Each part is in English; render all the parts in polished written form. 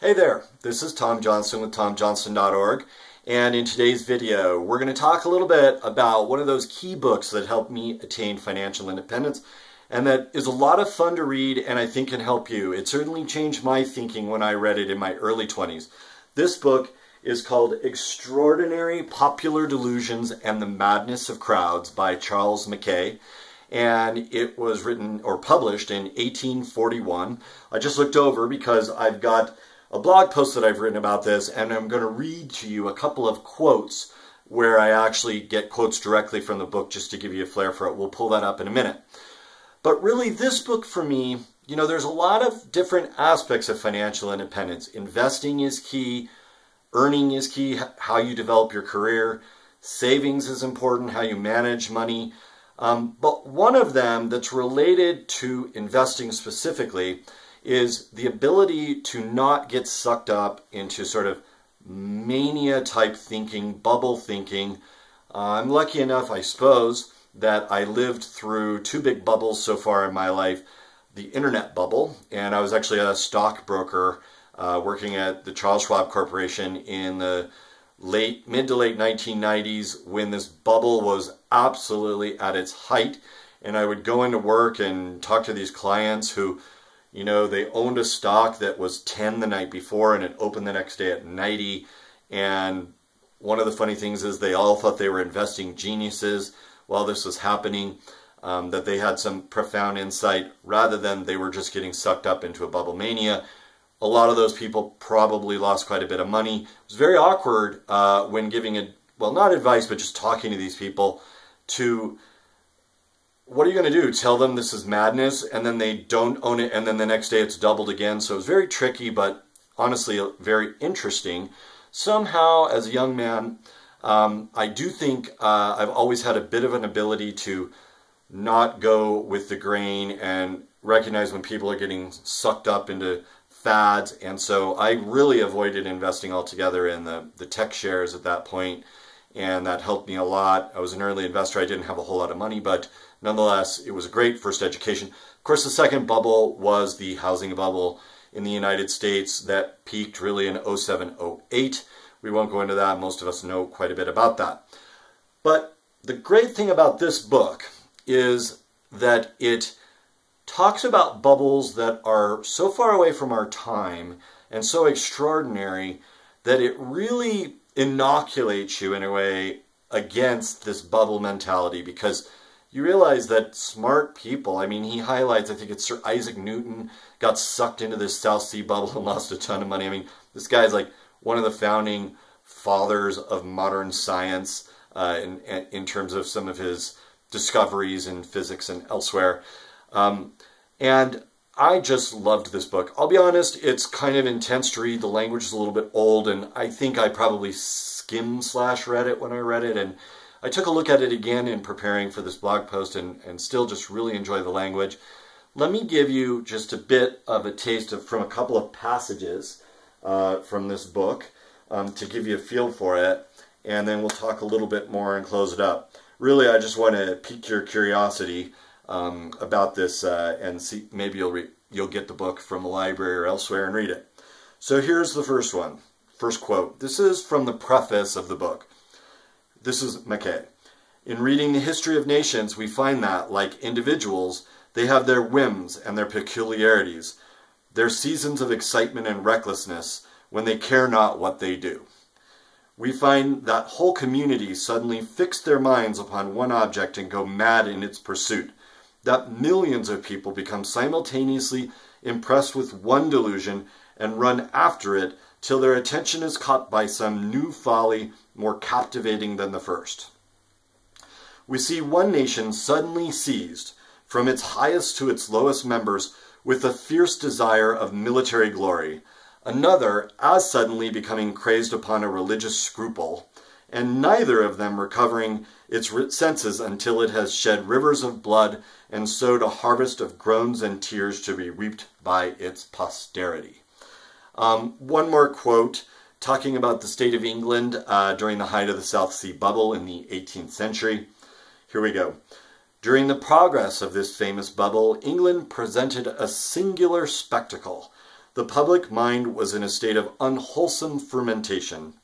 Hey there, this is Tom Johnson with TomJohnson.org, and in today's video we're going to talk a little bit about one of those key books that helped me attain financial independence, and that is a lot of fun to read and I think can help you. It certainly changed my thinking when I read it in my early 20s. This book is called Extraordinary Popular Delusions and the Madness of Crowds by Charles Mackay. And it was written or published in 1841. I just looked over because I've got a blog post that I've written about this, and I'm going to read to you a couple of quotes where I actually get quotes directly from the book just to give you a flair for it. We'll pull that up in a minute. But really, this book for me, you know, there's a lot of different aspects of financial independence. Investing is key, earning is key, how you develop your career, savings is important, how you manage money. But one of them that's related to investing specifically is the ability to not get sucked up into sort of mania type thinking, bubble thinking. I'm lucky enough, I suppose, that I lived through two big bubbles so far in my life. The internet bubble, and I was actually a stockbroker working at the Charles Schwab Corporation in the mid to late 1990s when this bubble was absolutely at its height. And I would go into work and talk to these clients who, you know, they owned a stock that was 10 the night before and it opened the next day at 90. And one of the funny things is they all thought they were investing geniuses while this was happening, that they had some profound insight rather than they were just getting sucked up into a bubble mania. A lot of those people probably lost quite a bit of money. It was very awkward when giving, well, not advice, but just talking to these people to, what are you going to do? Tell them this is madness, and then they don't own it, and then the next day it's doubled again. So it was very tricky, but honestly very interesting. Somehow, as a young man, I do think I've always had a bit of an ability to not go with the grain and recognize when people are getting sucked up into fads. And so I really avoided investing altogether in the tech shares at that point, and that helped me a lot. I was an early investor. I didn't have a whole lot of money, but nonetheless, it was a great first education. Of course, the second bubble was the housing bubble in the United States that peaked really in 07, 08. We won't go into that. Most of us know quite a bit about that. But the great thing about this book is that it talks about bubbles that are so far away from our time and so extraordinary that it really inoculates you in a way against this bubble mentality, because you realize that smart people, I mean, he highlights, I think it's Sir Isaac Newton, got sucked into this South Sea bubble and lost a ton of money. I mean, this guy's like one of the founding fathers of modern science in terms of some of his discoveries in physics and elsewhere. And I just loved this book. I'll be honest, it's kind of intense to read. The language is a little bit old, and I think I probably read it when I read it. And I took a look at it again in preparing for this blog post and still just really enjoy the language. Let me give you just a bit of a taste from a couple of passages from this book to give you a feel for it, and then we'll talk a little bit more and close it up. Really, I just want to pique your curiosity about this and see, maybe you'll get the book from a library or elsewhere and read it. So here's the first one, first quote. This is from the preface of the book. This is Mackay. In reading the history of nations, we find that, like individuals, they have their whims and their peculiarities, their seasons of excitement and recklessness when they care not what they do. We find that whole communities suddenly fix their minds upon one object and go mad in its pursuit, that millions of people become simultaneously impressed with one delusion and run after it till their attention is caught by some new folly more captivating than the first. We see one nation suddenly seized, from its highest to its lowest members, with a fierce desire of military glory, another as suddenly becoming crazed upon a religious scruple, and neither of them recovering its senses until it has shed rivers of blood and sowed a harvest of groans and tears to be reaped by its posterity. One more quote, talking about the state of England during the height of the South Sea bubble in the 18th century. Here we go. During the progress of this famous bubble, England presented a singular spectacle. The public mind was in a state of unwholesome fermentation.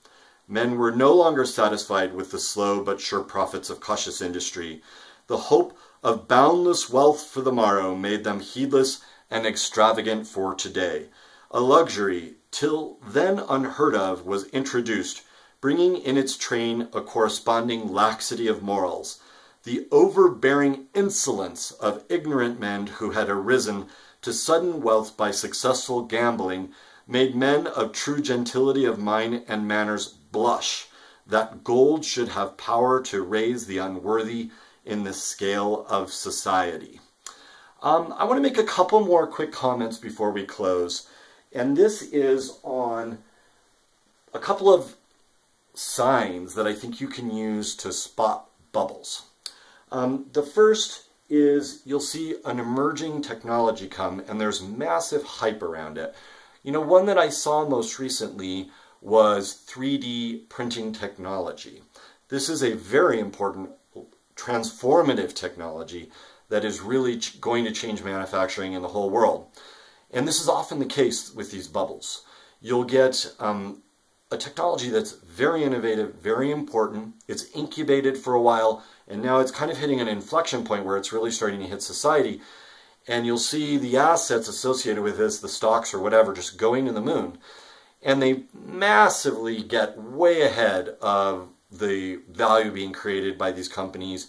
Men were no longer satisfied with the slow but sure profits of cautious industry. The hope of boundless wealth for the morrow made them heedless and extravagant for today. A luxury, till then unheard of, was introduced, bringing in its train a corresponding laxity of morals. The overbearing insolence of ignorant men who had arisen to sudden wealth by successful gambling made men of true gentility of mind and manners blush that gold should have power to raise the unworthy in the scale of society. I want to make a couple more quick comments before we close, and this is on a couple of signs that I think you can use to spot bubbles. The first is you'll see an emerging technology come, and there's massive hype around it. You know, one that I saw most recently was 3D printing technology. This is a very important transformative technology that is really going to change manufacturing in the whole world. And this is often the case with these bubbles. You'll get a technology that's very innovative, very important. It's incubated for a while, and now it's kind of hitting an inflection point where it's really starting to hit society. And you'll see the assets associated with this, the stocks or whatever, just going to the moon. And they massively get way ahead of the value being created by these companies.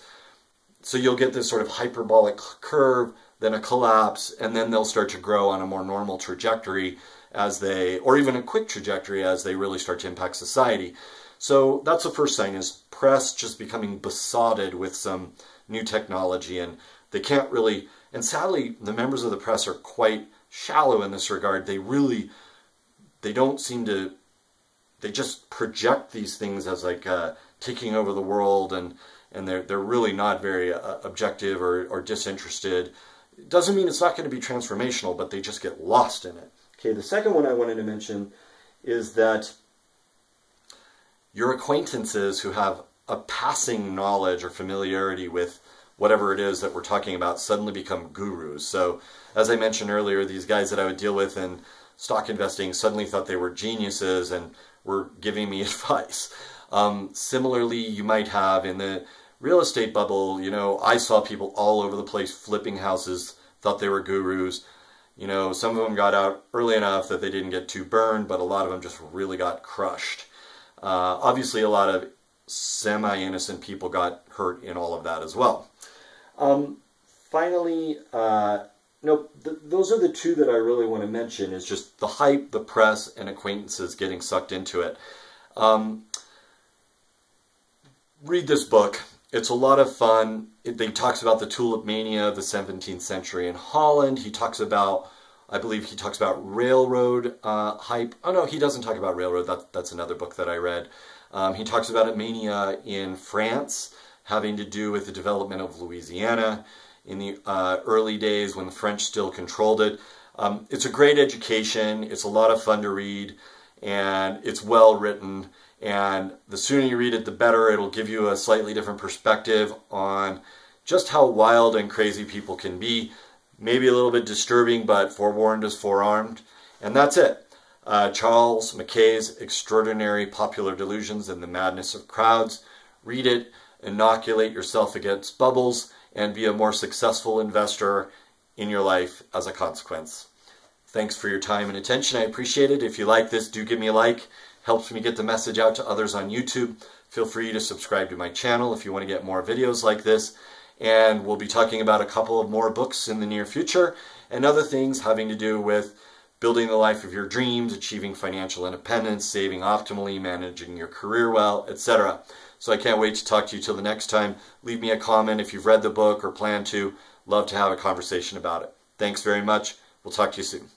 So you'll get this sort of hyperbolic curve, then a collapse, and then they'll start to grow on a more normal trajectory as they, or even a quick trajectory as they really start to impact society. So that's the first thing, is press just becoming besotted with some new technology, and they can't really, and sadly the members of the press are quite shallow in this regard. They don't seem to, they just project these things as like taking over the world, and they're really not very objective or disinterested. It doesn't mean it's not going to be transformational, but they just get lost in it. Okay, the second one I wanted to mention is that your acquaintances who have a passing knowledge or familiarity with whatever it is that we're talking about suddenly become gurus. So, as I mentioned earlier, these guys that I would deal with in stock investing suddenly thought they were geniuses and were giving me advice. Similarly, you might have in the real estate bubble, you know, I saw people all over the place flipping houses, thought they were gurus. You know, some of them got out early enough that they didn't get too burned, but a lot of them just really got crushed. Obviously, a lot of semi-innocent people got hurt in all of that as well. Finally, those are the two that I really want to mention, is just the hype, the press, and acquaintances getting sucked into it. Read this book. It's a lot of fun. He talks about the tulip mania of the 17th century in Holland. He talks about, I believe he talks about railroad hype. Oh no, he doesn't talk about railroad. That's another book that I read. He talks about a mania in France having to do with the development of Louisiana in the early days when the French still controlled it. It's a great education. It's a lot of fun to read, and it's well written. And the sooner you read it, the better. It'll give you a slightly different perspective on just how wild and crazy people can be. Maybe a little bit disturbing, but forewarned is forearmed. And that's it. Charles Mackay's Extraordinary Popular Delusions and the Madness of Crowds. Read it, inoculate yourself against bubbles, and be a more successful investor in your life as a consequence. Thanks for your time and attention. I appreciate it. If you like this, do give me a like. Helps me get the message out to others on YouTube. Feel free to subscribe to my channel if you want to get more videos like this. And we'll be talking about a couple of more books in the near future and other things having to do with building the life of your dreams, achieving financial independence, saving optimally, managing your career well, etc. So I can't wait to talk to you till the next time. Leave me a comment if you've read the book or plan to. Love to have a conversation about it. Thanks very much. We'll talk to you soon.